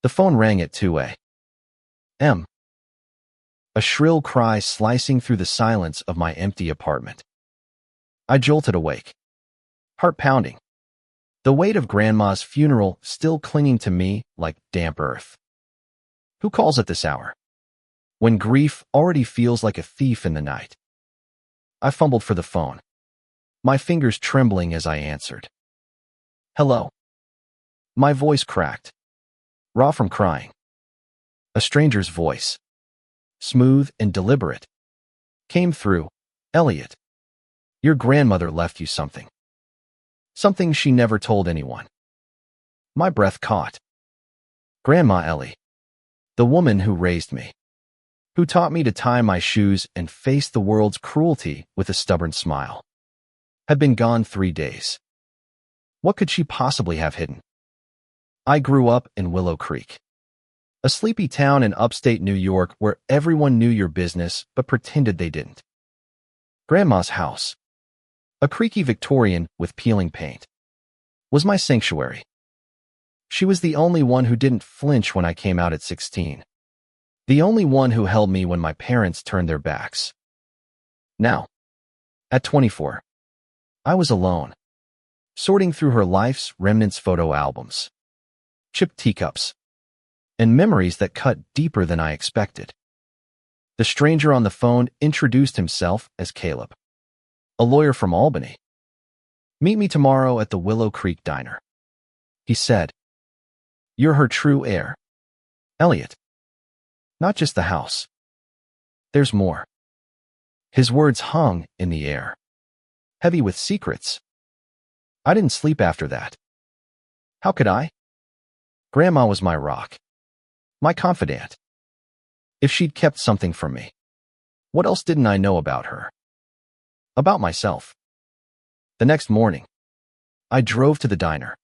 The phone rang at 2 a.m. A shrill cry slicing through the silence of my empty apartment. I jolted awake, heart pounding, the weight of Grandma's funeral still clinging to me like damp earth. Who calls at this hour, when grief already feels like a thief in the night? I fumbled for the phone, my fingers trembling as I answered. Hello. My voice cracked, raw from crying. A stranger's voice, smooth and deliberate, came through. Elliot, your grandmother left you something. Something she never told anyone. My breath caught. Grandma Ellie, the woman who raised me, who taught me to tie my shoes and face the world's cruelty with a stubborn smile, had been gone 3 days. What could she possibly have hidden? I grew up in Willow Creek, a sleepy town in upstate New York where everyone knew your business but pretended they didn't. Grandma's house, a creaky Victorian with peeling paint, was my sanctuary. She was the only one who didn't flinch when I came out at 16. The only one who held me when my parents turned their backs. Now, at 24, I was alone, sorting through her life's remnants photo albums, chipped teacups, and memories that cut deeper than I expected. The stranger on the phone introduced himself as Caleb, a lawyer from Albany. Meet me tomorrow at the Willow Creek Diner, he said. You're her true heir, Elliot. Not just the house. There's more. His words hung in the air, heavy with secrets. I didn't sleep after that. How could I? Grandma was my rock, my confidant. If she'd kept something from me, what else didn't I know about her? About myself. The next morning, I drove to the diner,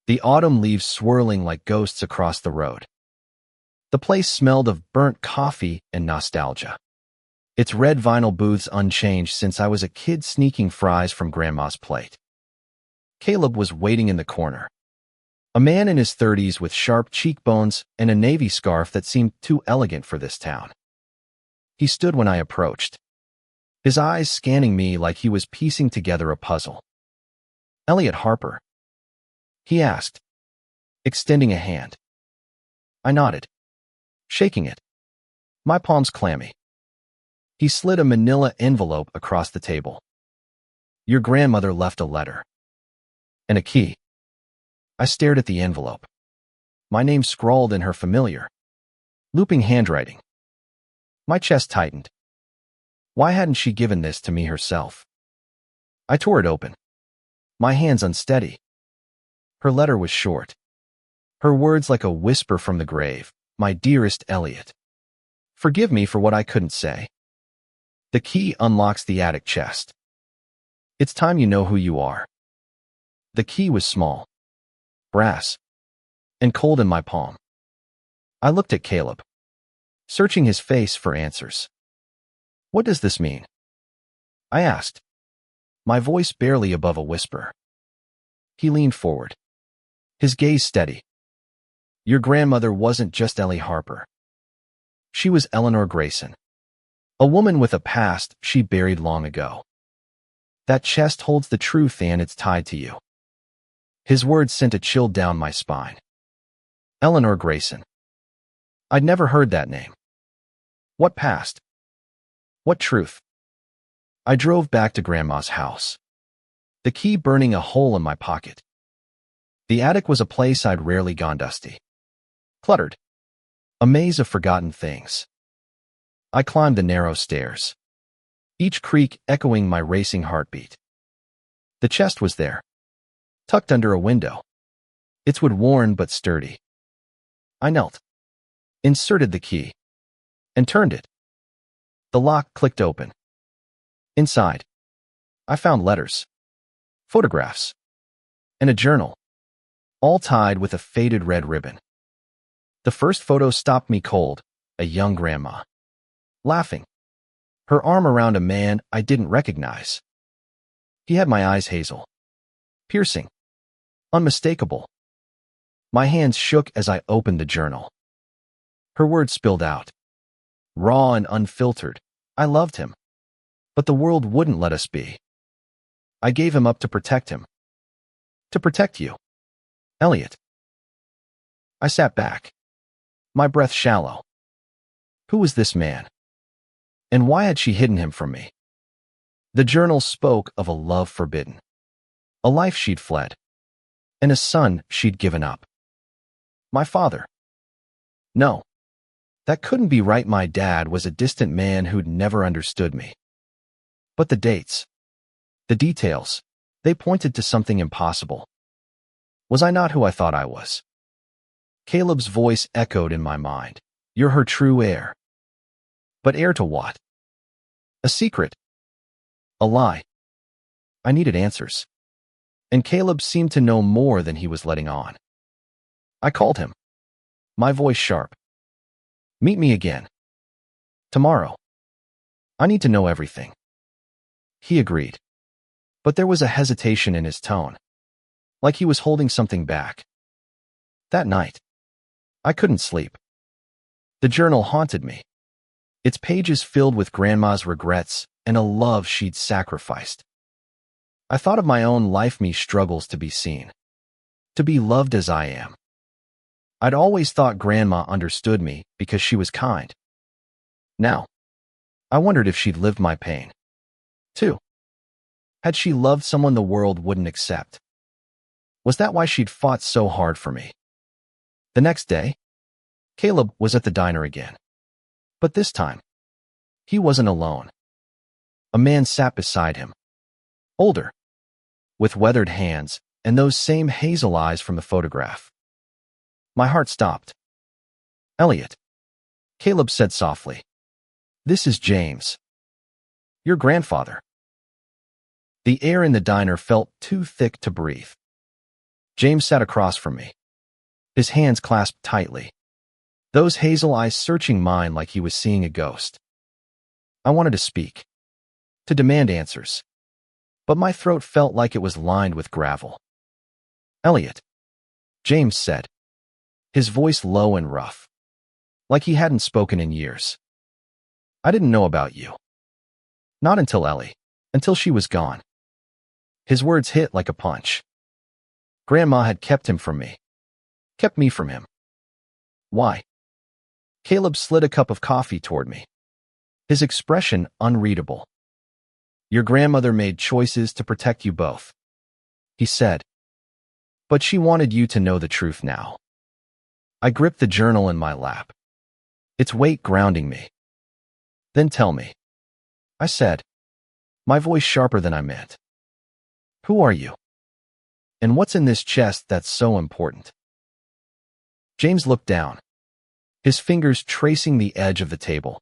the autumn leaves swirling like ghosts across the road. The place smelled of burnt coffee and nostalgia, its red vinyl booths unchanged since I was a kid sneaking fries from Grandma's plate. Caleb was waiting in the corner, a man in his 30s with sharp cheekbones and a navy scarf that seemed too elegant for this town. He stood when I approached, his eyes scanning me like he was piecing together a puzzle. Elliot Harper? He asked, extending a hand. I nodded, shaking it, my palms clammy. He slid a manila envelope across the table. Your grandmother left a letter. And a key. I stared at the envelope, my name scrawled in her familiar, looping handwriting. My chest tightened. Why hadn't she given this to me herself? I tore it open, my hands unsteady. Her letter was short, her words like a whisper from the grave. My dearest Elliot, forgive me for what I couldn't say. The key unlocks the attic chest. It's time you know who you are. The key was small, brass, and cold in my palm. I looked at Caleb, searching his face for answers. What does this mean? I asked, my voice barely above a whisper. He leaned forward, his gaze steady. Your grandmother wasn't just Ellie Harper. She was Eleanor Grayson, a woman with a past she buried long ago. That chest holds the truth and it's tied to you. His words sent a chill down my spine. Eleanor Grayson. I'd never heard that name. What past? What truth? I drove back to Grandma's house, the key burning a hole in my pocket. The attic was a place I'd rarely gone dusty. Cluttered. A maze of forgotten things. I climbed the narrow stairs, each creak echoing my racing heartbeat. The chest was there, tucked under a window, its wood worn but sturdy. I knelt, inserted the key, and turned it. The lock clicked open. Inside, I found letters, photographs, and a journal, all tied with a faded red ribbon. The first photo stopped me cold, a young grandma, laughing, her arm around a man I didn't recognize. He had my eyes hazel, piercing, unmistakable. My hands shook as I opened the journal. Her words spilled out. Raw and unfiltered. I loved him. But the world wouldn't let us be. I gave him up to protect him. To protect you, Elliot. I sat back, my breath shallow. Who was this man? And why had she hidden him from me? The journal spoke of a love forbidden, a life she'd fled, and a son she'd given up. My father. No, that couldn't be right. My dad was a distant man who'd never understood me. But the dates, the details, they pointed to something impossible. Was I not who I thought I was? Caleb's voice echoed in my mind. You're her true heir. But heir to what? A secret? A lie? I needed answers. And Caleb seemed to know more than he was letting on. I called him, my voice sharp. Meet me again. Tomorrow. I need to know everything. He agreed. But there was a hesitation in his tone, like he was holding something back. That night, I couldn't sleep. The journal haunted me, its pages filled with Grandma's regrets and a love she'd sacrificed. I thought of my own life, struggles to be seen, to be loved as I am. I'd always thought Grandma understood me because she was kind. Now, I wondered if she'd lived my pain, too. Had she loved someone the world wouldn't accept? Was that why she'd fought so hard for me? The next day, Caleb was at the diner again. But this time, he wasn't alone. A man sat beside him, older, with weathered hands and those same hazel eyes from the photograph. My heart stopped. Elliot, Caleb said softly. This is James. Your grandfather. The air in the diner felt too thick to breathe. James sat across from me, his hands clasped tightly, those hazel eyes searching mine like he was seeing a ghost. I wanted to speak, to demand answers, but my throat felt like it was lined with gravel. Elliot, James said, his voice low and rough, like he hadn't spoken in years. I didn't know about you. Not until Ellie, until she was gone. His words hit like a punch. Grandma had kept him from me, kept me from him. Why? Caleb slid a cup of coffee toward me, his expression unreadable. Your grandmother made choices to protect you both, he said. But she wanted you to know the truth now. I gripped the journal in my lap, its weight grounding me. Then tell me, I said, my voice sharper than I meant. Who are you? And what's in this chest that's so important? James looked down, his fingers tracing the edge of the table.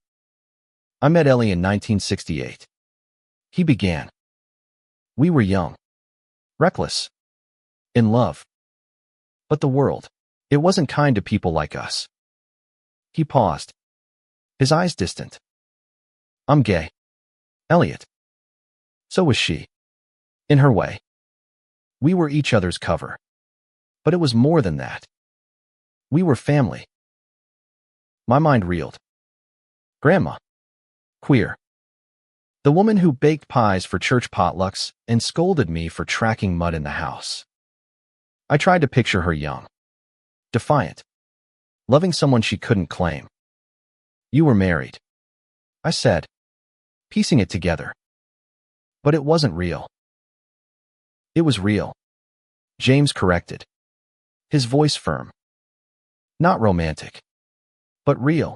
I met Ellie in 1968. He began. We were young, reckless, in love. But the world, it wasn't kind to people like us. He paused, his eyes distant. I'm gay, Elliot. So was she, in her way. We were each other's cover. But it was more than that. We were family. My mind reeled. Grandma. Queer. The woman who baked pies for church potlucks and scolded me for tracking mud in the house. I tried to picture her young, defiant, loving someone she couldn't claim. You were married, I said, piecing it together. But it wasn't real. It was real, James corrected, his voice firm. Not romantic, but real.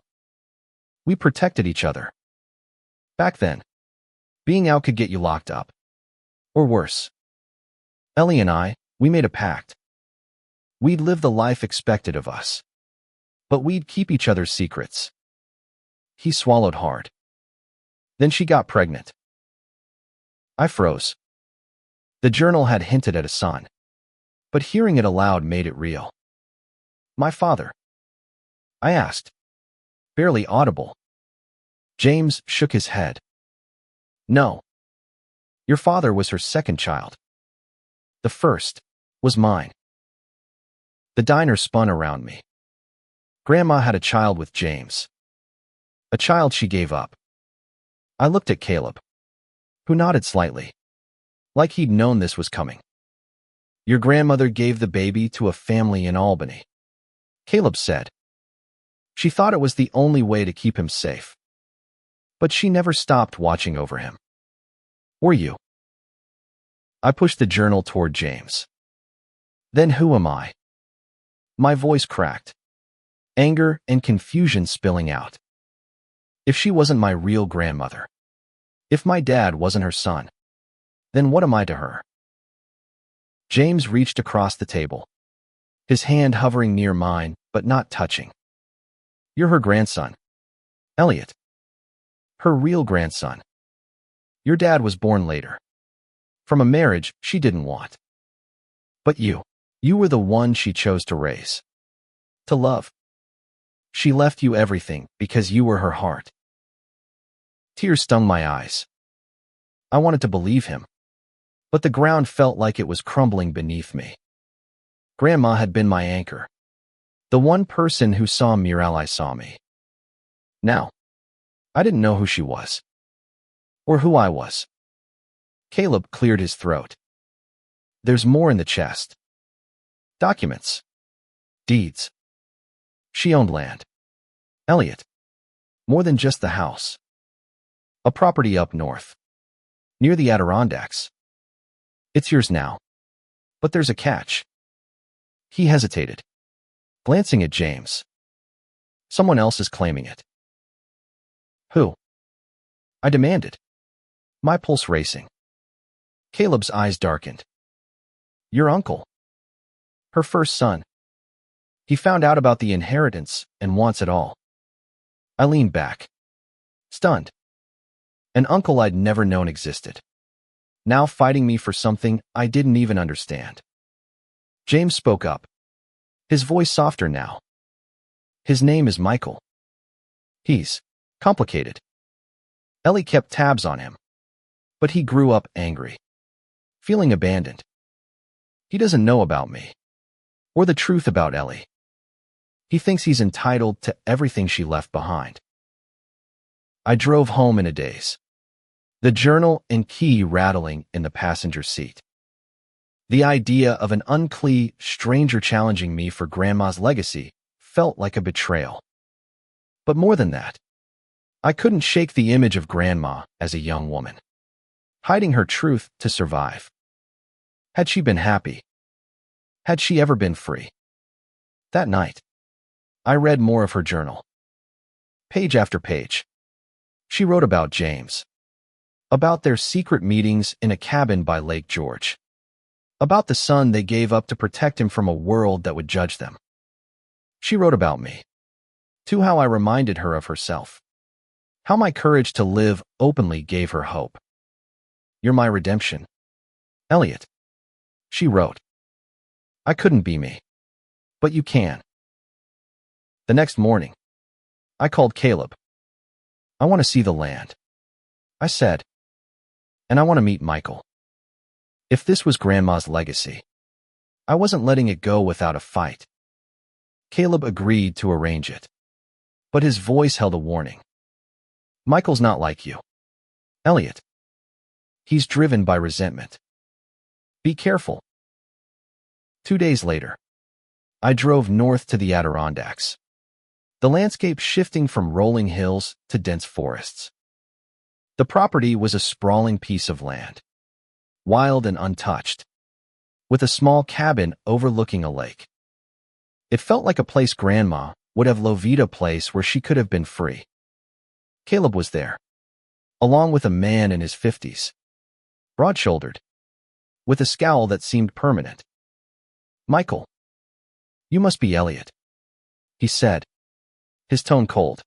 We protected each other. Back then, being out could get you locked up. Or worse. Ellie and I, we made a pact. We'd live the life expected of us. But we'd keep each other's secrets. He swallowed hard. Then she got pregnant. I froze. The journal had hinted at a son, but hearing it aloud made it real. My father? I asked, barely audible. James shook his head. No. Your father was her second child. The first was mine. The diner spun around me. Grandma had a child with James. A child she gave up. I looked at Caleb, who nodded slightly, like he'd known this was coming. Your grandmother gave the baby to a family in Albany, Caleb said. She thought it was the only way to keep him safe. But she never stopped watching over him. Were you? I pushed the journal toward James. Then who am I? My voice cracked, anger and confusion spilling out. If she wasn't my real grandmother, if my dad wasn't her son, then what am I to her? James reached across the table, his hand hovering near mine, but not touching. You're her grandson, Elliot. Her real grandson. Your dad was born later, from a marriage she didn't want. But you were the one she chose to raise, to love. She left you everything because you were her heart. Tears stung my eyes. I wanted to believe him, but the ground felt like it was crumbling beneath me. Grandma had been my anchor, the one person who saw me while I saw me. Now, I didn't know who she was, or who I was. Caleb cleared his throat. There's more in the chest. Documents. Deeds. She owned land. Elliot. More than just the house. A property up north, near the Adirondacks. It's yours now. But there's a catch. He hesitated, glancing at James. Someone else is claiming it. Who? I demanded, my pulse racing. Caleb's eyes darkened. Your uncle. Her first son. He found out about the inheritance and wants it all. I leaned back, stunned. An uncle I'd never known existed, now fighting me for something I didn't even understand. James spoke up, his voice softer now. His name is Michael. He's complicated. Ellie kept tabs on him, but he grew up angry, feeling abandoned. He doesn't know about me, or the truth about Ellie. He thinks he's entitled to everything she left behind. I drove home in a daze, the journal and key rattling in the passenger seat. The idea of an unclean stranger challenging me for Grandma's legacy felt like a betrayal. But more than that, I couldn't shake the image of Grandma as a young woman, hiding her truth to survive. Had she been happy? Had she ever been free? That night, I read more of her journal. Page after page, she wrote about James, about their secret meetings in a cabin by Lake George, about the son they gave up to protect him from a world that would judge them. She wrote about me, too, how I reminded her of herself, how my courage to live openly gave her hope. You're my redemption, Elliot, she wrote. I couldn't be me, but you can. The next morning, I called Caleb. I want to see the land, I said, and I want to meet Michael. If this was Grandma's legacy, I wasn't letting it go without a fight. Caleb agreed to arrange it, but his voice held a warning. Michael's not like you, Elliot. He's driven by resentment. Be careful. 2 days later, I drove north to the Adirondacks, the landscape shifting from rolling hills to dense forests. The property was a sprawling piece of land, wild and untouched, with a small cabin overlooking a lake. It felt like a place Grandma would have loved, a place where she could have been free. Caleb was there, along with a man in his 50s, broad-shouldered, with a scowl that seemed permanent. Michael, you must be Elliot, he said, his tone cold.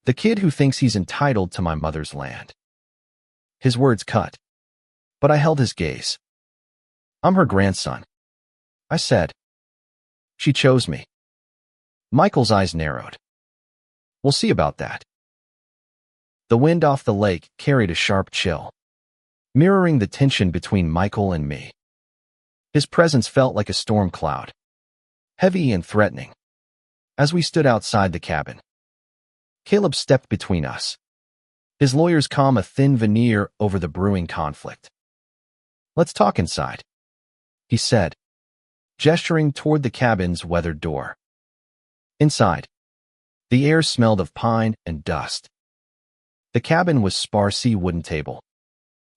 The kid who thinks he's entitled to my mother's land. His words cut, but I held his gaze. I'm her grandson, I said. She chose me. Michael's eyes narrowed. We'll see about that. The wind off the lake carried a sharp chill, mirroring the tension between Michael and me. His presence felt like a storm cloud, heavy and threatening. As we stood outside the cabin, Caleb stepped between us. His lawyers calm a thin veneer over the brewing conflict. "Let's talk inside," he said, gesturing toward the cabin's weathered door. Inside, the air smelled of pine and dust. The cabin was sparse wooden table,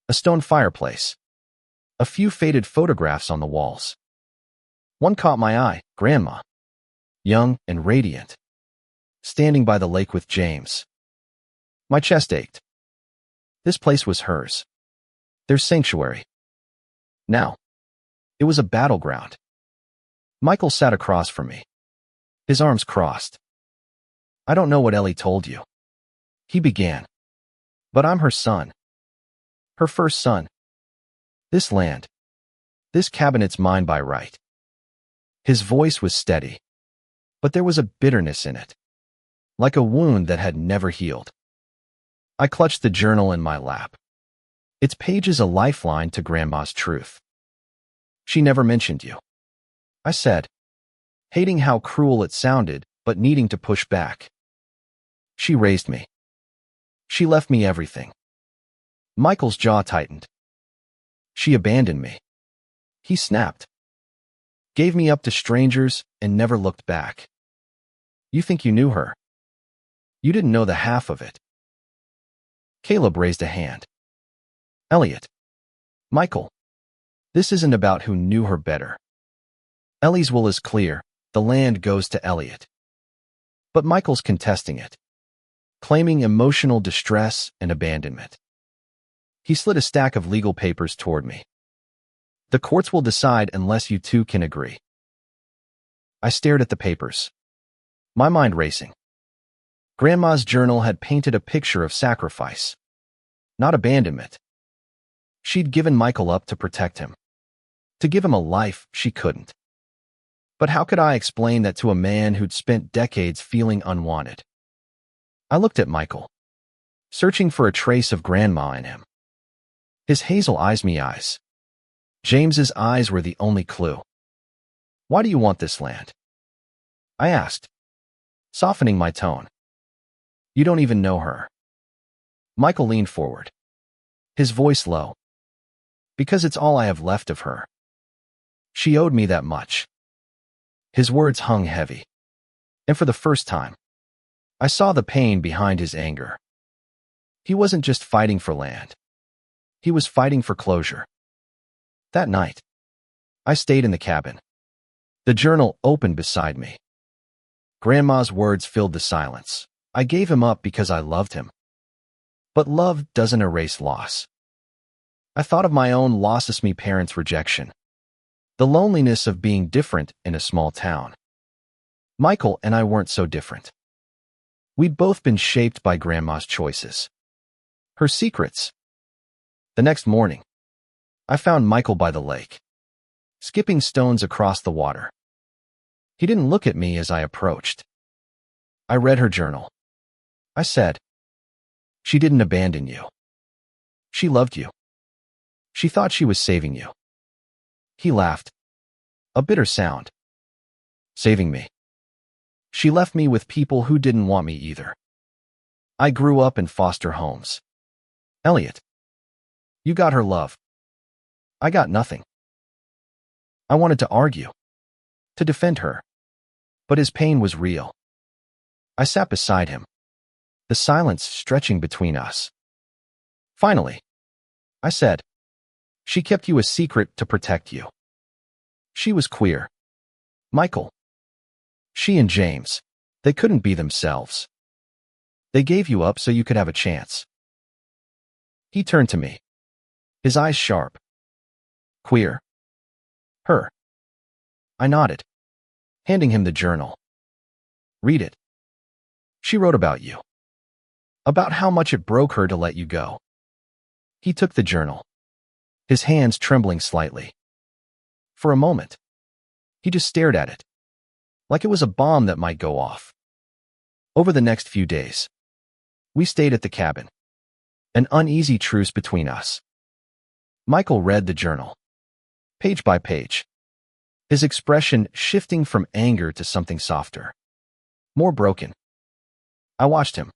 a stone fireplace, a few faded photographs on the walls. One caught my eye, Grandma, young and radiant, standing by the lake with James. My chest ached. This place was hers, their sanctuary. Now, it was a battleground. Michael sat across from me, his arms crossed. "I don't know what Ellie told you," he began, "but I'm her son. Her first son. This land, this cabinet's mine by right." His voice was steady, but there was a bitterness in it, like a wound that had never healed. I clutched the journal in my lap, its pages a lifeline to Grandma's truth. "She never mentioned you," I said, hating how cruel it sounded, but needing to push back. "She raised me. She left me everything." Michael's jaw tightened. "She abandoned me," he snapped. "Gave me up to strangers and never looked back." "You think you knew her? You didn't know the half of it." Caleb raised a hand. "Elliot. Michael. This isn't about who knew her better. Ellie's will is clear. The land goes to Elliot. But Michael's contesting it, claiming emotional distress and abandonment." He slid a stack of legal papers toward me. "The courts will decide unless you two can agree." I stared at the papers, my mind racing. Grandma's journal had painted a picture of sacrifice, not abandonment. She'd given Michael up to protect him, to give him a life she couldn't. But how could I explain that to a man who'd spent decades feeling unwanted? I looked at Michael, searching for a trace of Grandma in him. His hazel eyes. James's eyes were the only clue. "Why do you want this land?" I asked, softening my tone. "You don't even know her." Michael leaned forward, his voice low. "Because it's all I have left of her. She owed me that much." His words hung heavy, and for the first time, I saw the pain behind his anger. He wasn't just fighting for land. He was fighting for closure. That night, I stayed in the cabin, the journal open beside me. Grandma's words filled the silence. I gave him up because I loved him. But love doesn't erase loss. I thought of my own loss-me parents' rejection, the loneliness of being different in a small town. Michael and I weren't so different. We'd both been shaped by Grandma's choices, her secrets. The next morning, I found Michael by the lake, skipping stones across the water. He didn't look at me as I approached. I read her journal. I said, "She didn't abandon you. She loved you. She thought she was saving you." He laughed, a bitter sound. "Saving me. She left me with people who didn't want me either. I grew up in foster homes. Elliot, you got her love. I got nothing." I wanted to argue, to defend her, but his pain was real. I sat beside him, the silence stretching between us. Finally, I said, "She kept you a secret to protect you. She was queer. Michael. She and James, they couldn't be themselves. They gave you up so you could have a chance." He turned to me, his eyes sharp. "Queer? Her?" I nodded, handing him the journal. "Read it. She wrote about you. About how much it broke her to let you go." He took the journal, his hands trembling slightly. For a moment, he just stared at it, like it was a bomb that might go off. Over the next few days, we stayed at the cabin, an uneasy truce between us. Michael read the journal, page by page, his expression shifting from anger to something softer, more broken. I watched him,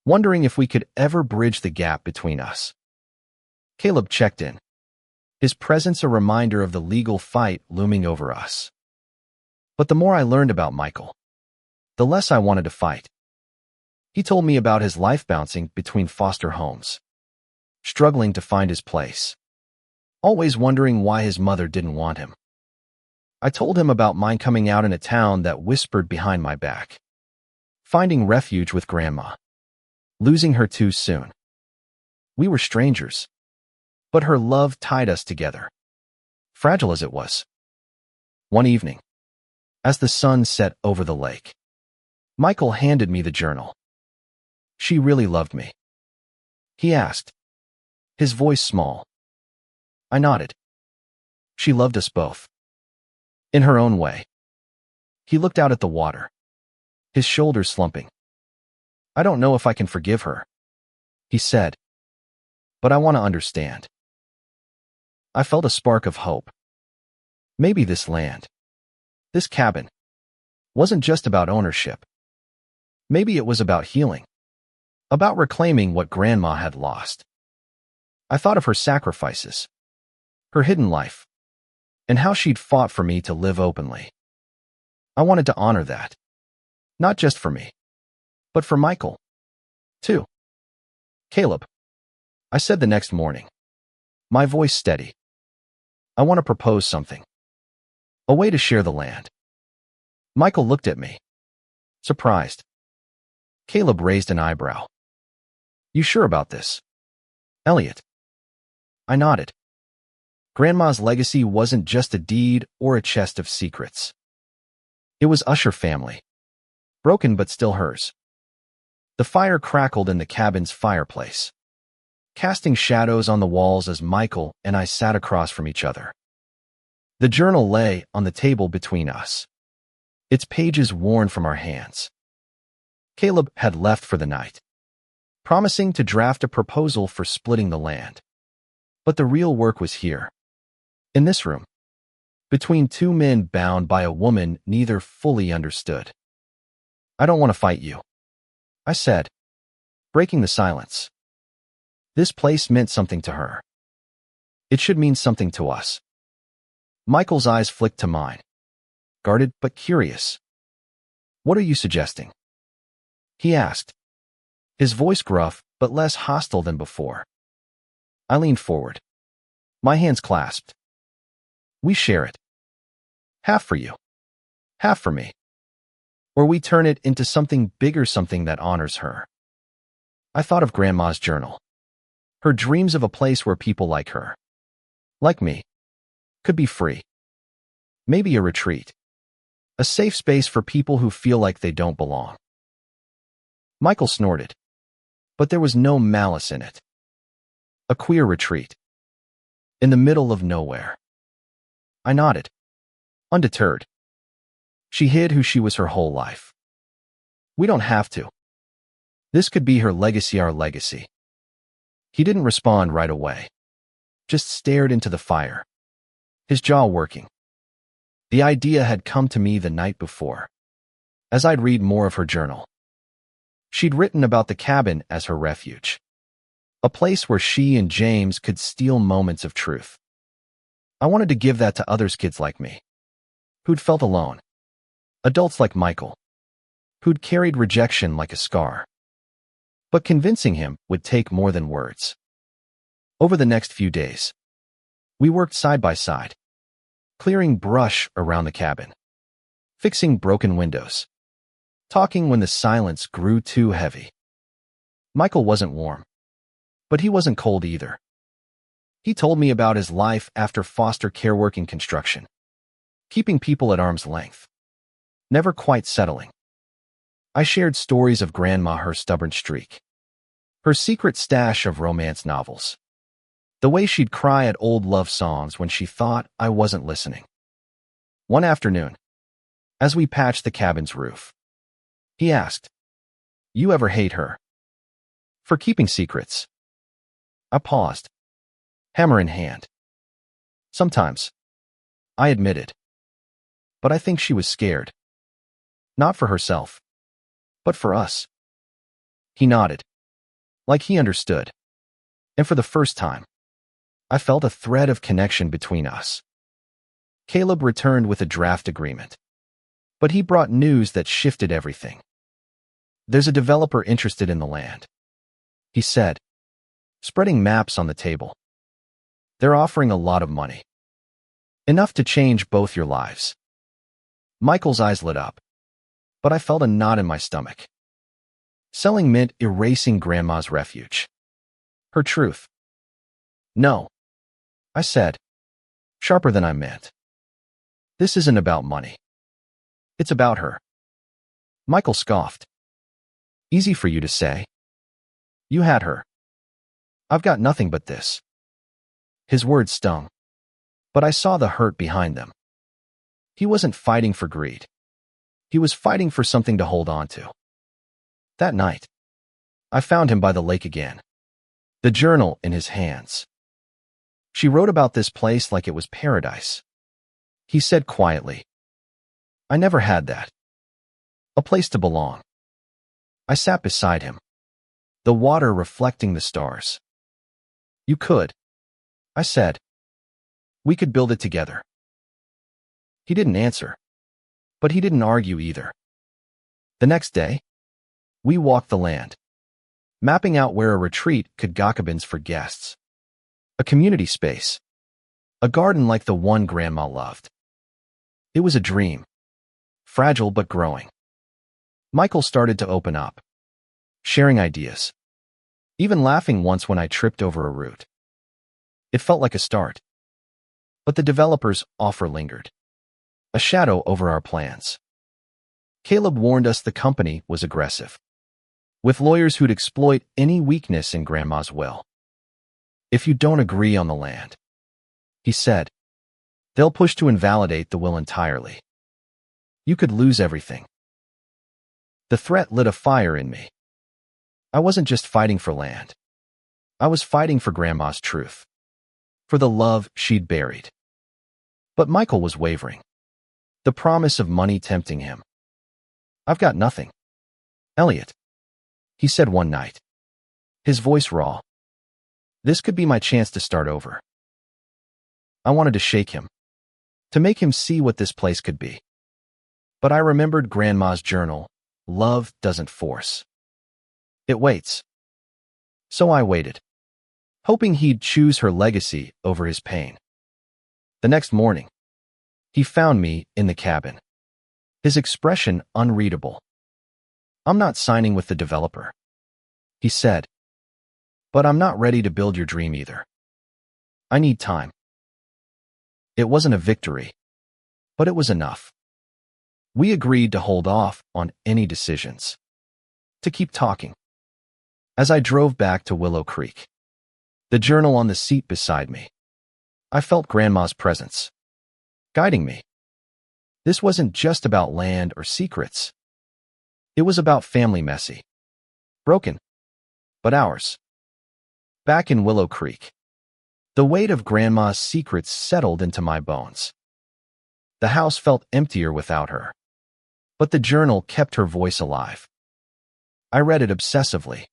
wondering if we could ever bridge the gap between us. Caleb checked in, his presence a reminder of the legal fight looming over us. But the more I learned about Michael, the less I wanted to fight. He told me about his life bouncing between foster homes, struggling to find his place, always wondering why his mother didn't want him. I told him about mine coming out in a town that whispered behind my back, finding refuge with Grandma, losing her too soon. We were strangers, but her love tied us together, fragile as it was. One evening, as the sun set over the lake, Michael handed me the journal. "She really loved me?" he asked, his voice small. I nodded. She loved us both, in her own way. He looked out at the water, his shoulders slumping. "I don't know if I can forgive her," he said, "but I want to understand." I felt a spark of hope. Maybe this land, this cabin, wasn't just about ownership. Maybe it was about healing, about reclaiming what Grandma had lost. I thought of her sacrifices, her hidden life, and how she'd fought for me to live openly. I wanted to honor that, not just for me, but for Michael, too. "Caleb," I said the next morning, my voice steady, "I want to propose something. A way to share the land." Michael looked at me, surprised. Caleb raised an eyebrow. "You sure about this, Elliot?" I nodded. Grandma's legacy wasn't just a deed or a chest of secrets. It was Usher family, broken but still hers. The fire crackled in the cabin's fireplace, casting shadows on the walls as Michael and I sat across from each other. The journal lay on the table between us, its pages worn from our hands. Caleb had left for the night, promising to draft a proposal for splitting the land. But the real work was here, in this room, between two men bound by a woman neither fully understood. "I don't want to fight you," I said, breaking the silence. This place meant something to her. It should mean something to us. Michael's eyes flicked to mine, guarded but curious. "What are you suggesting?" he asked, his voice gruff but less hostile than before. I leaned forward, my hands clasped. "We share it. Half for you, half for me. Or we turn it into something bigger, something that honors her." I thought of Grandma's journal, her dreams of a place where people like her, like me, could be free. Maybe a retreat, a safe space for people who feel like they don't belong. Michael snorted, but there was no malice in it. A queer retreat, in the middle of nowhere. I nodded, undeterred. She hid who she was her whole life. We don't have to. This could be her legacy, our legacy. He didn't respond right away, just stared into the fire, his jaw working. The idea had come to me the night before, as I'd read more of her journal. She'd written about the cabin as her refuge, a place where she and James could steal moments of truth. I wanted to give that to others, kids like me, who'd felt alone, adults like Michael, who'd carried rejection like a scar. But convincing him would take more than words. Over the next few days, we worked side by side, clearing brush around the cabin, fixing broken windows, talking when the silence grew too heavy. Michael wasn't warm, but he wasn't cold either. He told me about his life after foster care, working construction, keeping people at arm's length, never quite settling. I shared stories of Grandma, her stubborn streak, her secret stash of romance novels, the way she'd cry at old love songs when she thought I wasn't listening. One afternoon, as we patched the cabin's roof, he asked, "You ever hate her for keeping secrets?" I paused, hammer in hand. "Sometimes," I admitted. But I think she was scared. Not for herself, but for us. He nodded, like he understood. And for the first time, I felt a thread of connection between us. Caleb returned with a draft agreement, but he brought news that shifted everything. There's a developer interested in the land, he said, spreading maps on the table. They're offering a lot of money. Enough to change both your lives. Michael's eyes lit up, but I felt a knot in my stomach. Selling meant erasing Grandma's refuge. Her truth. No, I said, sharper than I meant. This isn't about money. It's about her. Michael scoffed. Easy for you to say. You had her. I've got nothing but this. His words stung, but I saw the hurt behind them. He wasn't fighting for greed. He was fighting for something to hold on to. That night, I found him by the lake again, the journal in his hands. She wrote about this place like it was paradise. He said quietly, I never had that. A place to belong. I sat beside him, the water reflecting the stars. You could, I said. We could build it together. He didn't answer, but he didn't argue either. The next day, we walked the land, mapping out where a retreat could gakabins for guests. A community space. A garden like the one Grandma loved. It was a dream. Fragile but growing. Michael started to open up, sharing ideas, even laughing once when I tripped over a root. It felt like a start. But the developer's offer lingered, a shadow over our plans. Caleb warned us the company was aggressive, with lawyers who'd exploit any weakness in Grandma's will. If you don't agree on the land, he said, they'll push to invalidate the will entirely. You could lose everything. The threat lit a fire in me. I wasn't just fighting for land. I was fighting for Grandma's truth, for the love she'd buried. But Michael was wavering, the promise of money tempting him. I've got nothing, Elliot, he said one night, his voice raw. This could be my chance to start over. I wanted to shake him, to make him see what this place could be. But I remembered Grandma's journal, love doesn't force. It waits. So I waited, hoping he'd choose her legacy over his pain. The next morning, he found me in the cabin, his expression unreadable. I'm not signing with the developer, he said. But I'm not ready to build your dream either. I need time. It wasn't a victory, but it was enough. We agreed to hold off on any decisions, to keep talking. As I drove back to Willow Creek, the journal on the seat beside me, I felt Grandma's presence, guiding me. This wasn't just about land or secrets. It was about family messy, broken, but ours. Back in Willow Creek, the weight of Grandma's secrets settled into my bones. The house felt emptier without her, but the journal kept her voice alive. I read it obsessively,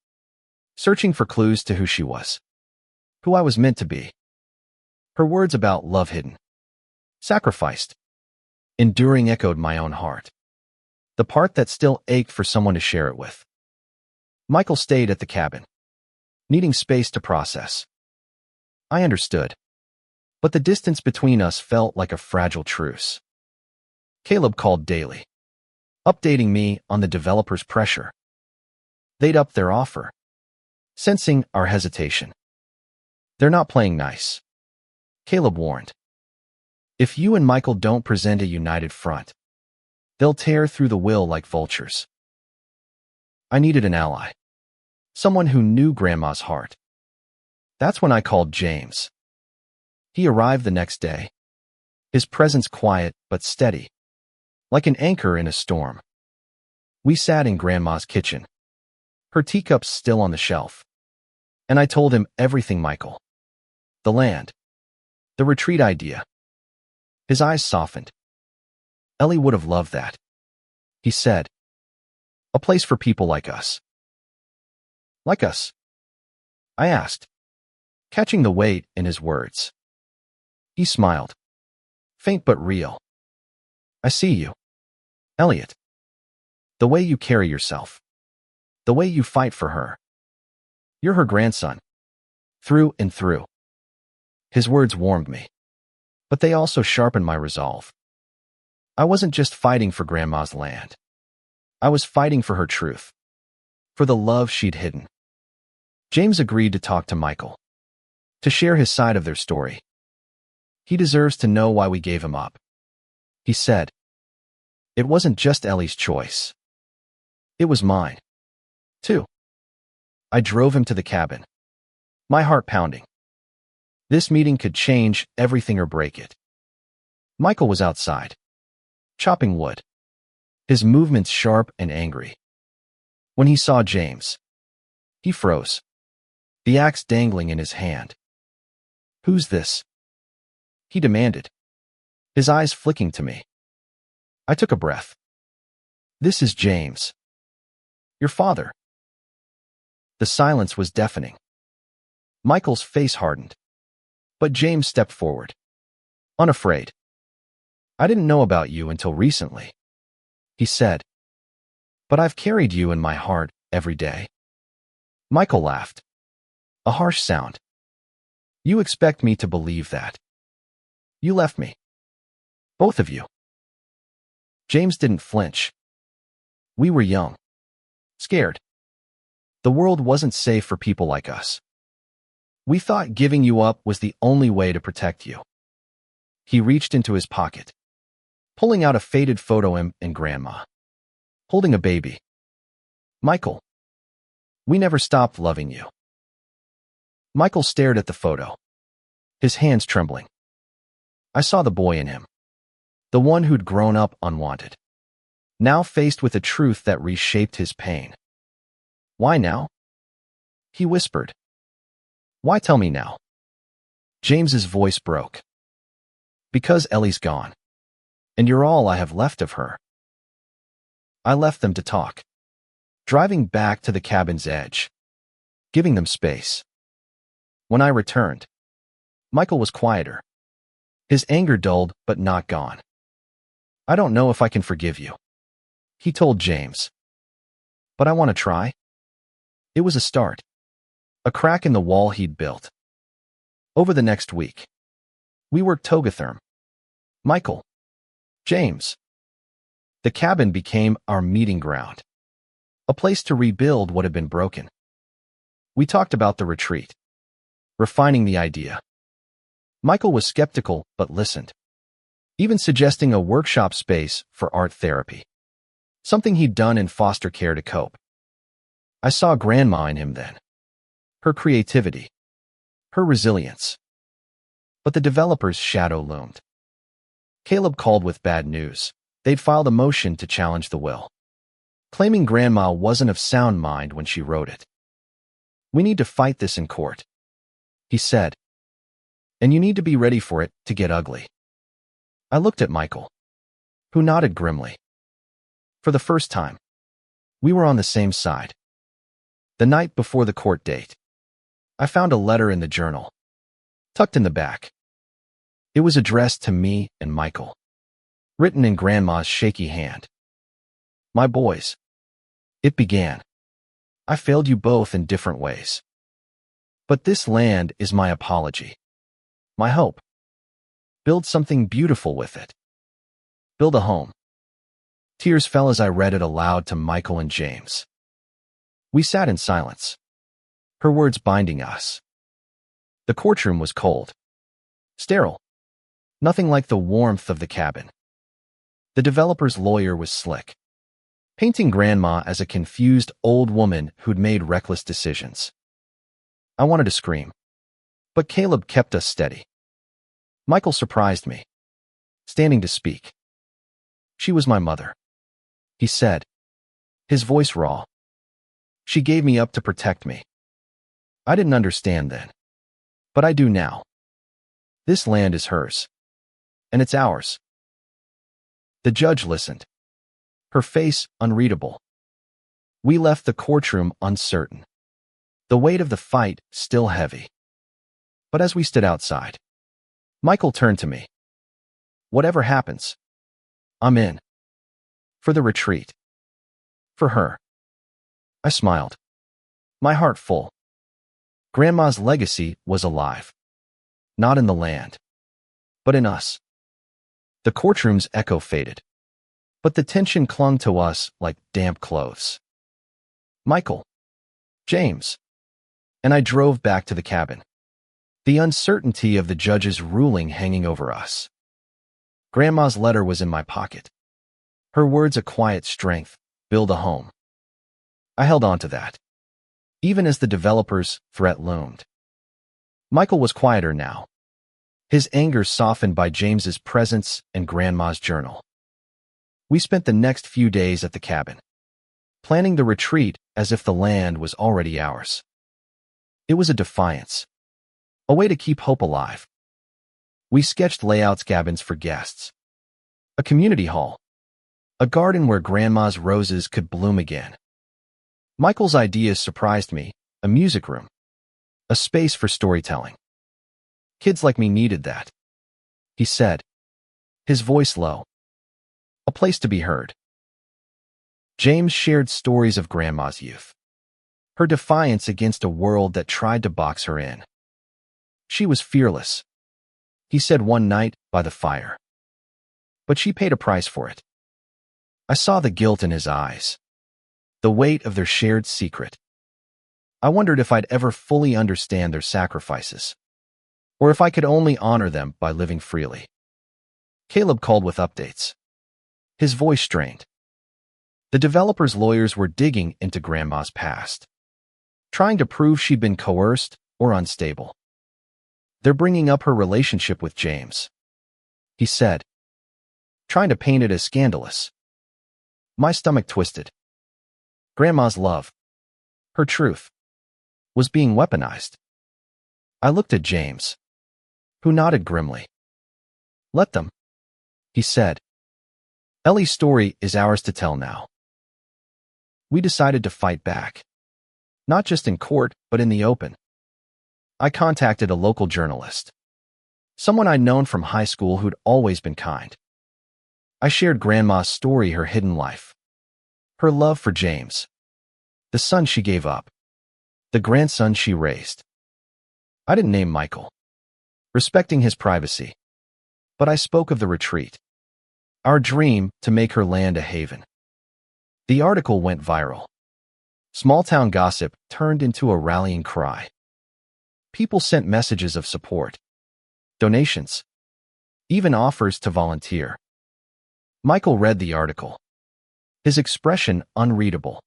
searching for clues to who she was, who I was meant to be. Her words about love hidden, sacrificed, enduring echoed my own heart, the part that still ached for someone to share it with. Michael stayed at the cabin, needing space to process. I understood, but the distance between us felt like a fragile truce. Caleb called daily, updating me on the developer's pressure. They'd upped their offer, sensing our hesitation. They're not playing nice, Caleb warned. If you and Michael don't present a united front, they'll tear through the will like vultures. I needed an ally, someone who knew Grandma's heart. That's when I called James. He arrived the next day, his presence quiet but steady, like an anchor in a storm. We sat in Grandma's kitchen, her teacups still on the shelf, and I told him everything, Michael. The land, the retreat idea. His eyes softened. Ellie would have loved that, he said. A place for people like us. Like us? I asked, catching the weight in his words. He smiled, faint but real. I see you, Elliot. The way you carry yourself. The way you fight for her. You're her grandson. Through and through. His words warmed me, but they also sharpened my resolve. I wasn't just fighting for Grandma's land. I was fighting for her truth, for the love she'd hidden. James agreed to talk to Michael, to share his side of their story. He deserves to know why we gave him up, he said. It wasn't just Ellie's choice. It was mine, too. I drove him to the cabin, my heart pounding. This meeting could change everything or break it. Michael was outside, chopping wood, his movements sharp and angry. When he saw James, he froze, the axe dangling in his hand. Who's this? He demanded, his eyes flicking to me. I took a breath. This is James. Your father. The silence was deafening. Michael's face hardened, but James stepped forward, unafraid. I didn't know about you until recently, he said, but I've carried you in my heart every day. Michael laughed, a harsh sound. You expect me to believe that? You left me. Both of you. James didn't flinch. We were young, scared. The world wasn't safe for people like us. We thought giving you up was the only way to protect you. He reached into his pocket, pulling out a faded photo of him and Grandma, holding a baby. Michael, we never stopped loving you. Michael stared at the photo, his hands trembling. I saw the boy in him, the one who'd grown up unwanted, now faced with a truth that reshaped his pain. Why now? He whispered. Why tell me now? James's voice broke. Because Ellie's gone, and you're all I have left of her. I left them to talk, driving back to the cabin's edge, giving them space. When I returned, Michael was quieter, his anger dulled but not gone. I don't know if I can forgive you, he told James, but I want to try. It was a start, a crack in the wall he'd built. Over the next week, we worked together. Michael, James. The cabin became our meeting ground, a place to rebuild what had been broken. We talked about the retreat, refining the idea. Michael was skeptical but listened, even suggesting a workshop space for art therapy, something he'd done in foster care to cope. I saw Grandma in him then, her creativity, her resilience. But the developer's shadow loomed. Caleb called with bad news. They'd filed a motion to challenge the will, claiming Grandma wasn't of sound mind when she wrote it. We need to fight this in court, he said, and you need to be ready for it to get ugly. I looked at Michael, who nodded grimly. For the first time, we were on the same side. The night before the court date, I found a letter in the journal, tucked in the back. It was addressed to me and Michael, written in Grandma's shaky hand. My boys, it began. I failed you both in different ways. But this land is my apology, my hope. Build something beautiful with it. Build a home. Tears fell as I read it aloud to Michael and James. We sat in silence, her words binding us. The courtroom was cold, sterile, nothing like the warmth of the cabin. The developer's lawyer was slick, painting Grandma as a confused old woman who'd made reckless decisions. I wanted to scream, but Caleb kept us steady. Michael surprised me, standing to speak. She was my mother, he said, his voice raw. She gave me up to protect me. I didn't understand then, but I do now. This land is hers, and it's ours. The judge listened, her face unreadable. We left the courtroom uncertain, the weight of the fight still heavy. But as we stood outside, Michael turned to me. Whatever happens, I'm in. For the retreat. For her. I smiled, my heart full. Grandma's legacy was alive. Not in the land, but in us. The courtroom's echo faded, but the tension clung to us like damp clothes. Michael, James, and I drove back to the cabin, the uncertainty of the judge's ruling hanging over us. Grandma's letter was in my pocket. Her words a quiet strength, build a home. I held on to that, even as the developer's threat loomed. Michael was quieter now, his anger softened by James's presence and Grandma's journal. We spent the next few days at the cabin, planning the retreat as if the land was already ours. It was a defiance, a way to keep hope alive. We sketched layouts, cabins for guests, a community hall, a garden where Grandma's roses could bloom again. Michael's ideas surprised me, a music room, a space for storytelling. Kids like me needed that, he said, his voice low. A place to be heard. James shared stories of Grandma's youth, her defiance against a world that tried to box her in. She was fearless, he said one night by the fire. But she paid a price for it. I saw the guilt in his eyes, the weight of their shared secret. I wondered if I'd ever fully understand their sacrifices, or if I could only honor them by living freely. Caleb called with updates, his voice strained. The developer's lawyers were digging into Grandma's past, trying to prove she'd been coerced or unstable. They're bringing up her relationship with James, he said, trying to paint it as scandalous. My stomach twisted. Grandma's love, her truth, was being weaponized. I looked at James, who nodded grimly. Let them, he said. Ellie's story is ours to tell now. We decided to fight back, not just in court, but in the open. I contacted a local journalist, someone I'd known from high school who'd always been kind. I shared Grandma's story, her hidden life, her love for James, the son she gave up, the grandson she raised. I didn't name Michael, respecting his privacy, but I spoke of the retreat, our dream to make her land a haven. The article went viral. Small-town gossip turned into a rallying cry. People sent messages of support, donations, even offers to volunteer. Michael read the article, his expression unreadable.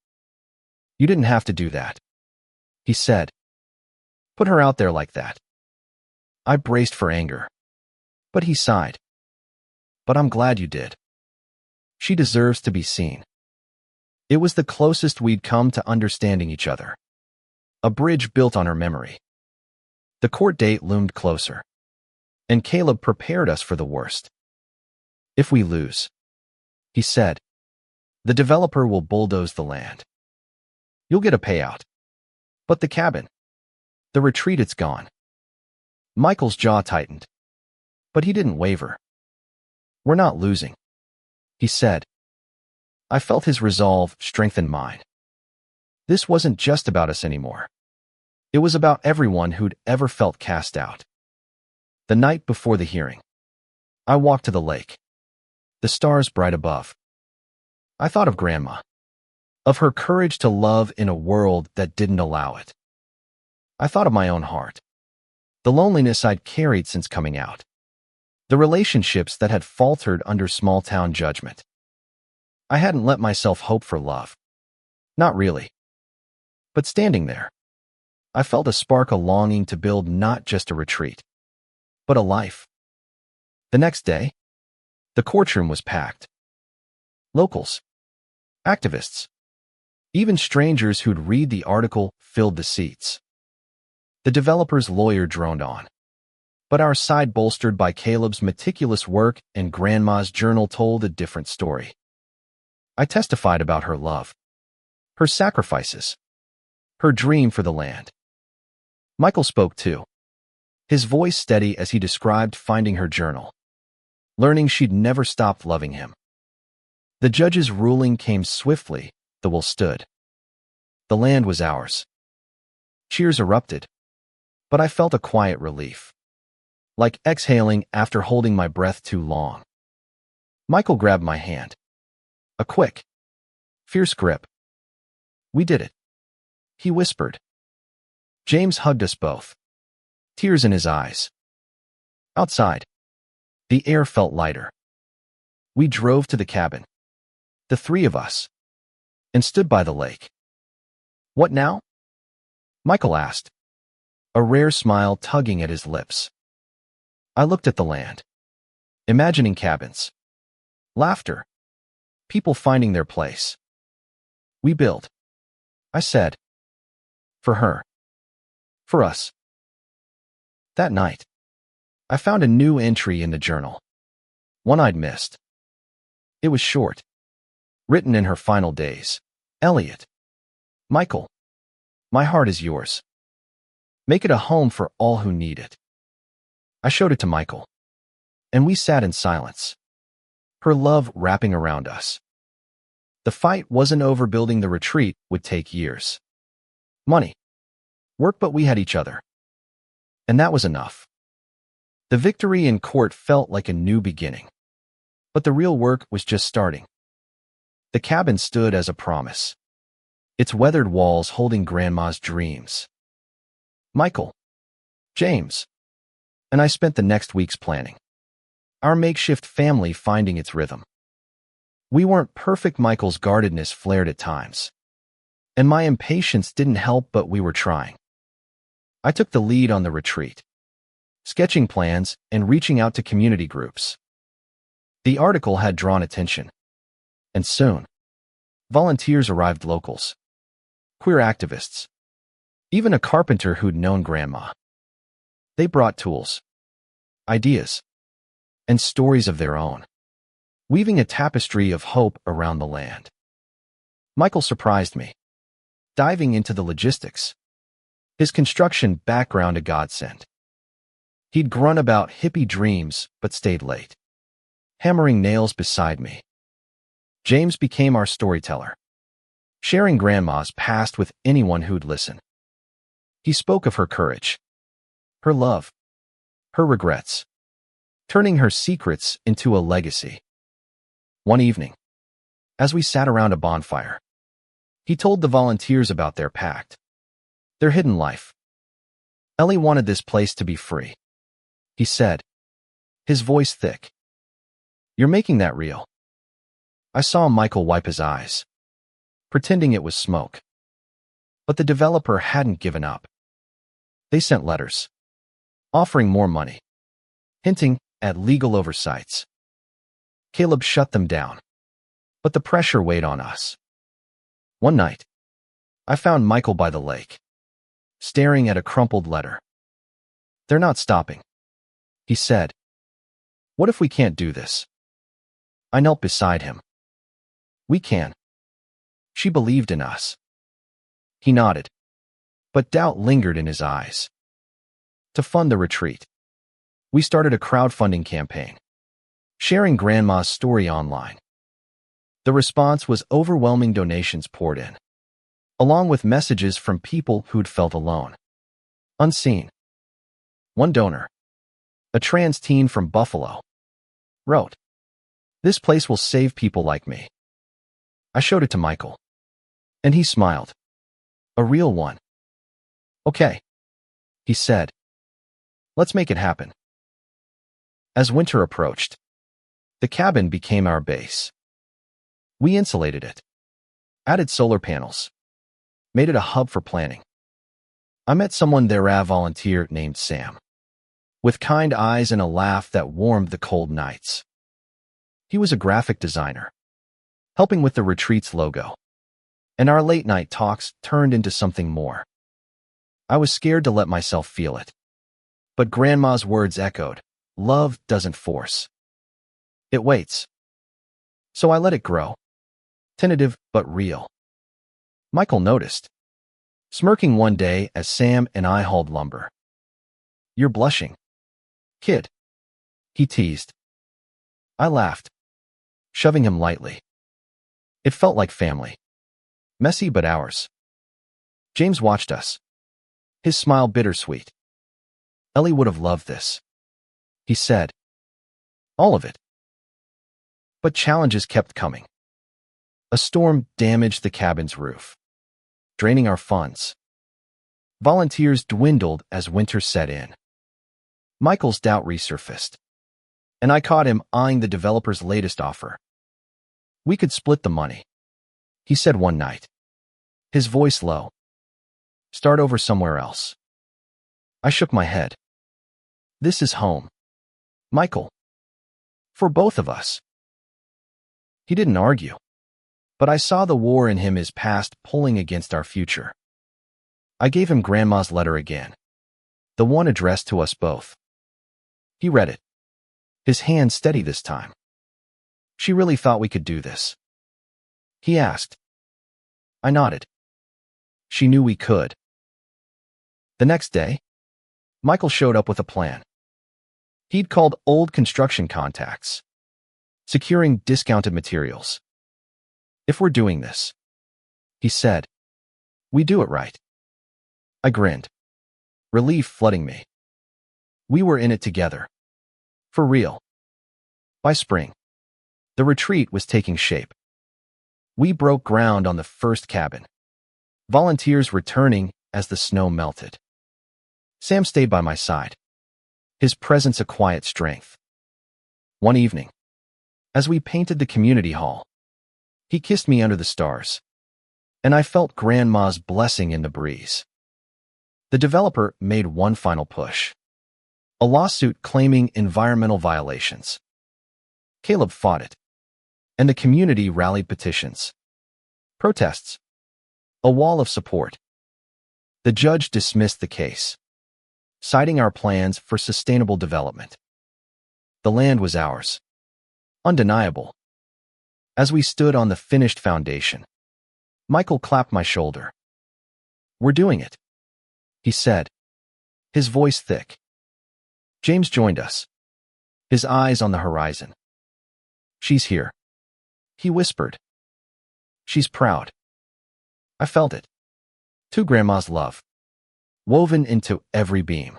You didn't have to do that, he said. Put her out there like that. I braced for anger, but he sighed. But I'm glad you did. She deserves to be seen. It was the closest we'd come to understanding each other, a bridge built on her memory. The court date loomed closer, and Caleb prepared us for the worst. If we lose, he said, the developer will bulldoze the land. You'll get a payout. But the cabin, the retreat, it's gone. Michael's jaw tightened, but he didn't waver. We're not losing, he said. I felt his resolve strengthen mine. This wasn't just about us anymore. It was about everyone who'd ever felt cast out. The night before the hearing, I walked to the lake, the stars bright above. I thought of Grandma, of her courage to love in a world that didn't allow it. I thought of my own heart, the loneliness I'd carried since coming out, the relationships that had faltered under small-town judgment. I hadn't let myself hope for love. Not really. But standing there, I felt a spark, a longing to build not just a retreat, but a life. The next day, the courtroom was packed. Locals, activists, even strangers who'd read the article filled the seats. The developer's lawyer droned on, But our side bolstered by Caleb's meticulous work and Grandma's journal told a different story. I testified about her love, her sacrifices, her dream for the land. Michael spoke too, his voice steady as he described finding her journal, learning she'd never stopped loving him. The judge's ruling came swiftly. The will stood. The land was ours. Cheers erupted, but I felt a quiet relief, like exhaling after holding my breath too long. Michael grabbed my hand. A quick, fierce grip. We did it, he whispered. James hugged us both, tears in his eyes. Outside, the air felt lighter. We drove to the cabin, the three of us, and stood by the lake. What now? Michael asked, a rare smile tugging at his lips. I looked at the land, imagining cabins, laughter, people finding their place. We build, I said. For her. For us. That night, I found a new entry in the journal, one I'd missed. It was short, written in her final days. Elliot. Michael. My heart is yours. Make it a home for all who need it. I showed it to Michael, and we sat in silence, her love wrapping around us. The fight wasn't over. Building the retreat would take years. Money. Work, but we had each other. And that was enough. The victory in court felt like a new beginning. But the real work was just starting. The cabin stood as a promise, its weathered walls holding Grandma's dreams. Michael, James, and I spent the next weeks planning, our makeshift family finding its rhythm. We weren't perfect. Michael's guardedness flared at times, and my impatience didn't help, but we were trying. I took the lead on the retreat, sketching plans and reaching out to community groups. The article had drawn attention, and soon, volunteers arrived, locals, queer activists, even a carpenter who'd known Grandma. They brought tools, ideas, and stories of their own, weaving a tapestry of hope around the land. Michael surprised me, diving into the logistics, his construction background a godsend. He'd grunt about hippie dreams but stayed late, hammering nails beside me. James became our storyteller, sharing Grandma's past with anyone who'd listen. He spoke of her courage, her love, her regrets, turning her secrets into a legacy. One evening, as we sat around a bonfire, he told the volunteers about their pact, their hidden life. Ellie wanted this place to be free, he said, his voice thick. You're making that real. I saw Michael wipe his eyes, pretending it was smoke. But the developer hadn't given up. They sent letters, offering more money, hinting at legal oversights. Caleb shut them down, but the pressure weighed on us. One night, I found Michael by the lake, staring at a crumpled letter. They're not stopping, he said. What if we can't do this? I knelt beside him. We can. She believed in us. He nodded, but doubt lingered in his eyes. To fund the retreat, we started a crowdfunding campaign, sharing Grandma's story online. The response was overwhelming. Donations poured in, along with messages from people who'd felt alone, unseen. One donor, a trans teen from Buffalo, wrote, "This place will save people like me." I showed it to Michael, and he smiled. A real one. Okay, he said. Let's make it happen. As winter approached, the cabin became our base. We insulated it, added solar panels, made it a hub for planning. I met someone there, a volunteer named Sam, with kind eyes and a laugh that warmed the cold nights. He was a graphic designer, helping with the retreat's logo, and our late-night talks turned into something more. I was scared to let myself feel it, But Grandma's words echoed. Love doesn't force. It waits. So I let it grow. Tentative, but real. Michael noticed, smirking one day as Sam and I hauled lumber. You're blushing, kid, he teased. I laughed, shoving him lightly. It felt like family. Messy but ours. James watched us, his smile bittersweet. Ellie would have loved this, he said. All of it. But challenges kept coming. A storm damaged the cabin's roof, draining our funds. Volunteers dwindled as winter set in. Michael's doubt resurfaced, and I caught him eyeing the developer's latest offer. We could split the money, he said one night, his voice low. Start over somewhere else. I shook my head. This is home, Michael. For both of us. He didn't argue, but I saw the war in him, his past pulling against our future. I gave him Grandma's letter again, the one addressed to us both. He read it, his hand steady this time. She really thought we could do this? He asked. I nodded. She knew we could. The next day, Michael showed up with a plan. He'd called old construction contacts, securing discounted materials. If we're doing this, he said, we do it right. I grinned, relief flooding me. We were in it together. For real. By spring, the retreat was taking shape. We broke ground on the first cabin, volunteers returning as the snow melted. Sam stayed by my side, his presence a quiet strength. One evening, as we painted the community hall, he kissed me under the stars, and I felt Grandma's blessing in the breeze. The developer made one final push, a lawsuit claiming environmental violations. Caleb fought it, and the community rallied petitions, protests, a wall of support. The judge dismissed the case, citing our plans for sustainable development. The land was ours, undeniable. As we stood on the finished foundation, Michael clapped my shoulder. We're doing it, he said, his voice thick. James joined us, his eyes on the horizon. She's here, he whispered. She's proud. I felt it. To Grandma's love, woven into every beam,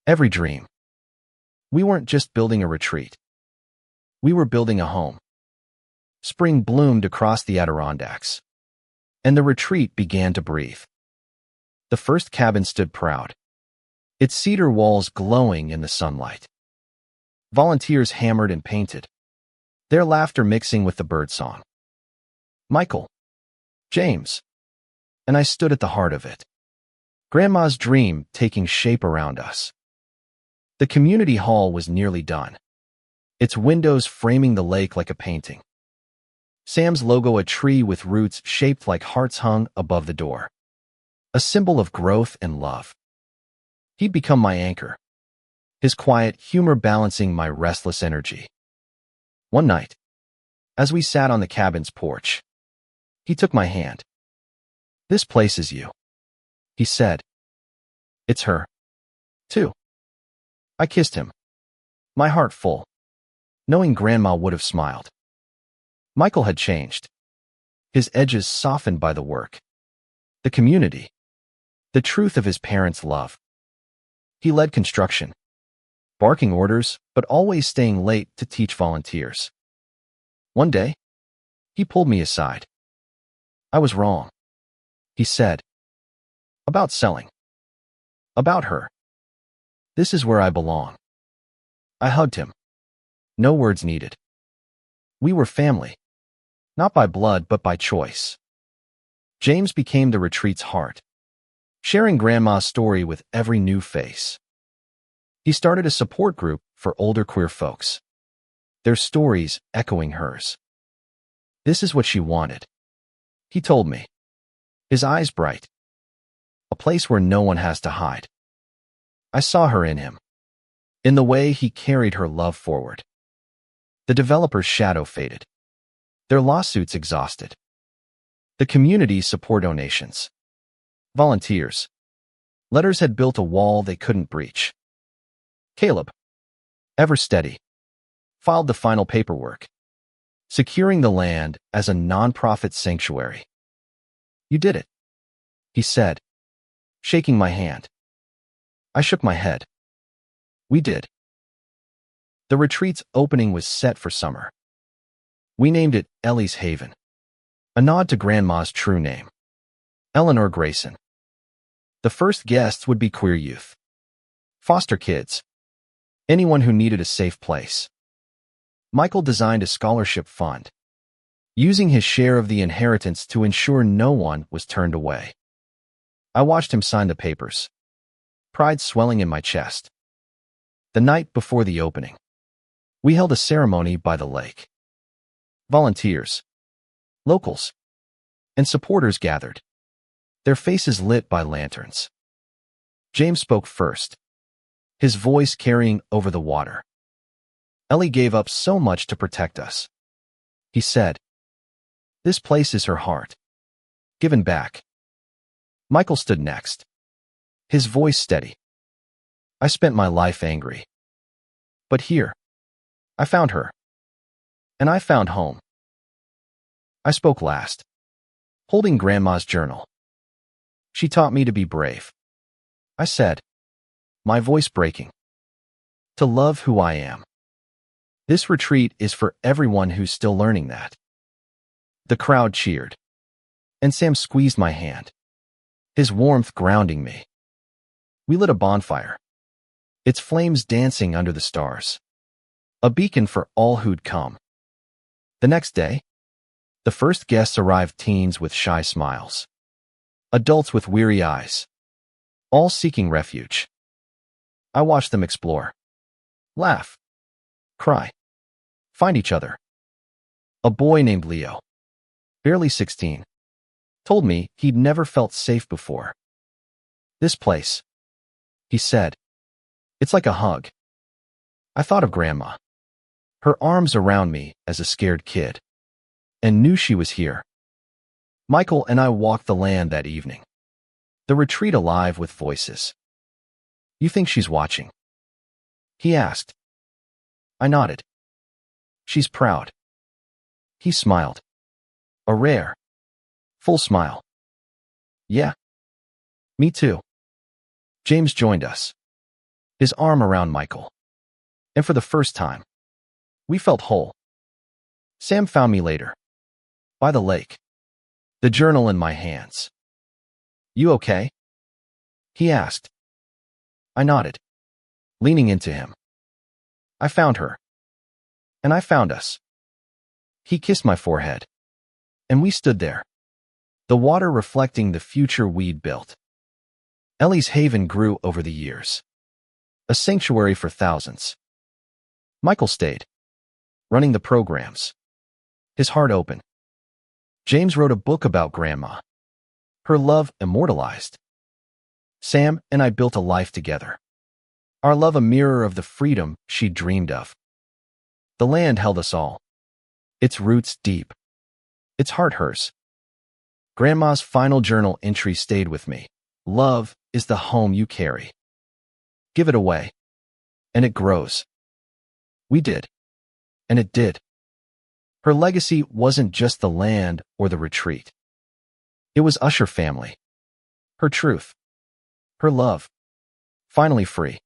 every dream. We weren't just building a retreat. We were building a home. Spring bloomed across the Adirondacks, and the retreat began to breathe. The first cabin stood proud, its cedar walls glowing in the sunlight. Volunteers hammered and painted, their laughter mixing with the birdsong. Michael, James, and I stood at the heart of it. Grandma's dream taking shape around us. The community hall was nearly done, its windows framing the lake like a painting. Sam's logo, a tree with roots shaped like hearts, hung above the door, a symbol of growth and love. He'd become my anchor, his quiet humor balancing my restless energy. One night, as we sat on the cabin's porch, he took my hand. This place is you, he said. It's her, too. I kissed him, my heart full, knowing Grandma would have smiled. Michael had changed, his edges softened by the work, the community, the truth of his parents' love. He led construction, barking orders, but always staying late to teach volunteers. One day, he pulled me aside. I was wrong, he said. About selling. About her. This is where I belong. I hugged him. No words needed. We were family. Not by blood, but by choice. James became the retreat's heart, sharing Grandma's story with every new face. He started a support group for older queer folks, their stories echoing hers. This is what she wanted, he told me, his eyes bright. A place where no one has to hide. I saw her in him, in the way he carried her love forward. The developer's shadow faded, their lawsuits exhausted. The community's support donations, volunteers, letters had built a wall they couldn't breach. Caleb, ever steady, filed the final paperwork, securing the land as a nonprofit sanctuary. You did it, he said, shaking my hand. I shook my head. We did. The retreat's opening was set for summer. We named it Ellie's Haven, a nod to Grandma's true name, Eleanor Grayson. The first guests would be queer youth, foster kids, anyone who needed a safe place. Michael designed a scholarship fund, using his share of the inheritance to ensure no one was turned away. I watched him sign the papers, pride swelling in my chest. The night before the opening, we held a ceremony by the lake. Volunteers, locals, and supporters gathered, their faces lit by lanterns. James spoke first, his voice carrying over the water. Ellie gave up so much to protect us. He said, "This place is her heart, given back." Michael stood next, his voice steady. "I spent my life angry. But here, I found her. And I found home." I spoke last, holding Grandma's journal. "She taught me to be brave," I said, my voice breaking. "To love who I am." This retreat is for everyone who's still learning that. The crowd cheered, and Sam squeezed my hand, his warmth grounding me. We lit a bonfire, its flames dancing under the stars, a beacon for all who'd come. The next day, the first guests arrived, teens with shy smiles, adults with weary eyes, all seeking refuge. I watched them explore, laugh, cry, find each other. A boy named Leo, barely 16, told me he'd never felt safe before. "This place," he said, "it's like a hug." I thought of Grandma, her arms around me as a scared kid, and knew she was here. Michael and I walked the land that evening, the retreat alive with voices. "You think she's watching?" he asked. I nodded. "She's proud." He smiled, a rare, full smile. "Yeah, me too." James joined us, his arm around Michael, and for the first time, we felt whole. Sam found me later, by the lake, the journal in my hands. "You okay?" he asked. I nodded, leaning into him. "I found her. And I found us." He kissed my forehead, and we stood there, the water reflecting the future we'd built. Ellie's Haven grew over the years, a sanctuary for thousands. Michael stayed, running the programs, his heart open. James wrote a book about Grandma, her love immortalized. Sam and I built a life together, our love a mirror of the freedom she dreamed of. The land held us all, its roots deep, its heart hers. Grandma's final journal entry stayed with me. "Love is the home you carry. Give it away, and it grows." We did, and it did. Her legacy wasn't just the land or the retreat. It was Usher family, her truth, her love, finally free.